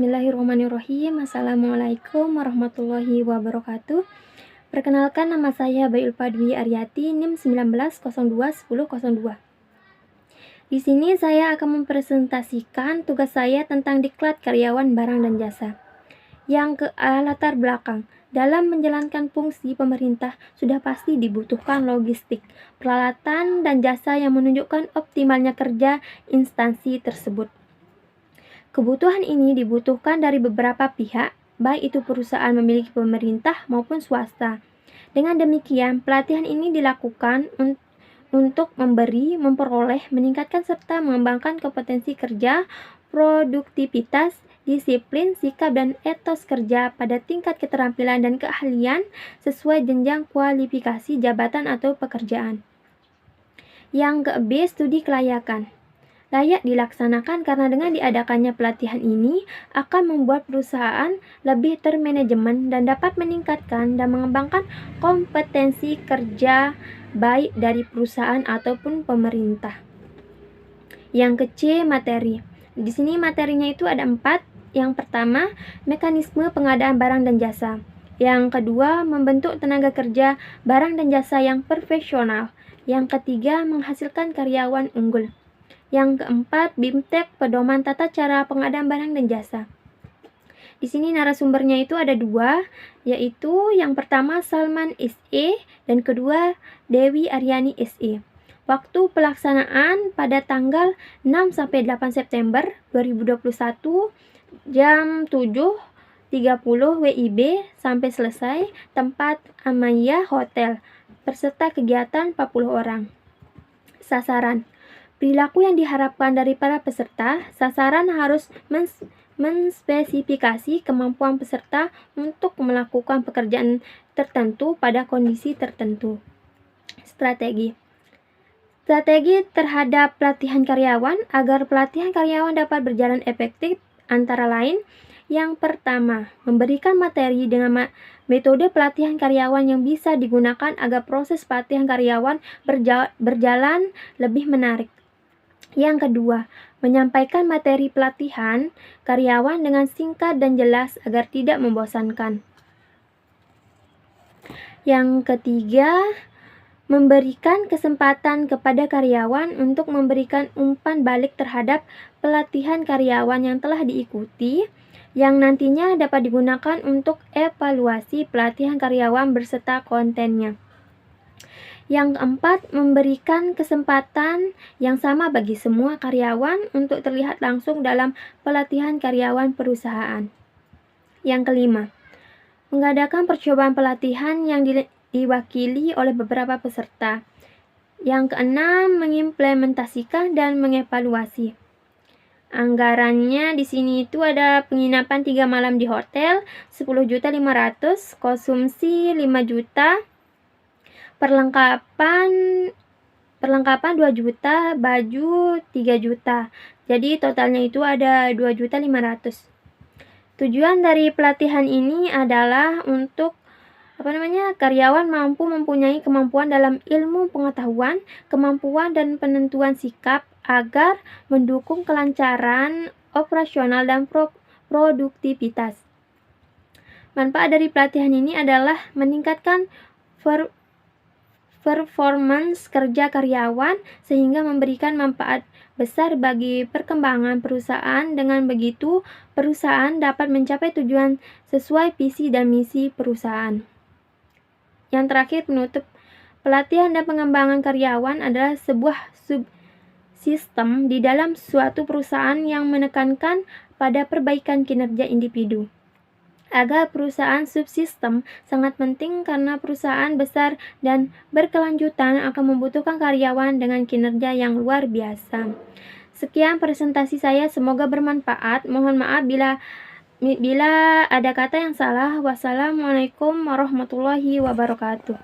Bismillahirrahmanirrahim. Assalamualaikum warahmatullahi wabarakatuh. Perkenalkan, nama saya Bayu Padwi Aryati, NIM 19021002. Di sini saya akan mempresentasikan tugas saya tentang diklat karyawan barang dan jasa. Latar belakang. Dalam menjalankan fungsi pemerintah, sudah pasti dibutuhkan logistik, peralatan, dan jasa yang menunjukkan optimalnya kerja instansi tersebut. Kebutuhan ini dibutuhkan dari beberapa pihak, baik itu perusahaan memiliki pemerintah maupun swasta. Dengan demikian, pelatihan ini dilakukan untuk memperoleh, meningkatkan serta mengembangkan kompetensi kerja, produktivitas, disiplin, sikap, dan etos kerja pada tingkat keterampilan dan keahlian sesuai jenjang kualifikasi jabatan atau pekerjaan. Yang ke-B, studi kelayakan. Layak dilaksanakan karena dengan diadakannya pelatihan ini akan membuat perusahaan lebih termanajemen dan dapat meningkatkan dan mengembangkan kompetensi kerja baik dari perusahaan ataupun pemerintah. Yang ke-C, materi. Di sini materinya itu ada 4. Yang pertama, mekanisme pengadaan barang dan jasa. Yang kedua, membentuk tenaga kerja barang dan jasa yang profesional. Yang ketiga, menghasilkan karyawan unggul. Yang keempat, BIMTEK, pedoman tata cara pengadaan barang dan jasa. Di sini narasumbernya itu ada 2, yaitu yang pertama Salman SE dan kedua Dewi Aryani SE. Waktu pelaksanaan pada tanggal 6-8 September 2021 jam 7.30 WIB sampai selesai. Tempat Amaya Hotel. Peserta kegiatan 40 orang. Sasaran. Perilaku yang diharapkan dari para peserta. Sasaran harus menspesifikasi kemampuan peserta untuk melakukan pekerjaan tertentu pada kondisi tertentu. Strategi terhadap pelatihan karyawan agar pelatihan karyawan dapat berjalan efektif antara lain. Yang pertama, memberikan materi dengan metode pelatihan karyawan yang bisa digunakan agar proses pelatihan karyawan berjalan lebih menarik. Yang kedua, menyampaikan materi pelatihan karyawan dengan singkat dan jelas agar tidak membosankan. Yang ketiga, memberikan kesempatan kepada karyawan untuk memberikan umpan balik terhadap pelatihan karyawan yang telah diikuti, yang nantinya dapat digunakan untuk evaluasi pelatihan karyawan beserta kontennya. Yang keempat, memberikan kesempatan yang sama bagi semua karyawan untuk terlihat langsung dalam pelatihan karyawan perusahaan. Yang kelima, mengadakan percobaan pelatihan yang diwakili oleh beberapa peserta. Yang keenam, mengimplementasikan dan mengevaluasi. Anggarannya di sini itu ada penginapan 3 malam di hotel 10.500.000, konsumsi 5 juta, perlengkapan 2 juta, baju 3 juta. Jadi totalnya itu ada 2.500.000. Tujuan dari pelatihan ini adalah untuk karyawan mampu mempunyai kemampuan dalam ilmu pengetahuan, kemampuan dan penentuan sikap agar mendukung kelancaran operasional dan produktivitas. Manfaat dari pelatihan ini adalah meningkatkan performance kerja karyawan sehingga memberikan manfaat besar bagi perkembangan perusahaan. Dengan begitu, perusahaan dapat mencapai tujuan sesuai visi dan misi perusahaan. Yang terakhir, penutup. Pelatihan dan pengembangan karyawan adalah sebuah subsistem di dalam suatu perusahaan yang menekankan pada perbaikan kinerja individu. Agar perusahaan subsistem sangat penting karena perusahaan besar dan berkelanjutan akan membutuhkan karyawan dengan kinerja yang luar biasa. Sekian presentasi saya, semoga bermanfaat. Mohon maaf bila ada kata yang salah. Wassalamualaikum warahmatullahi wabarakatuh.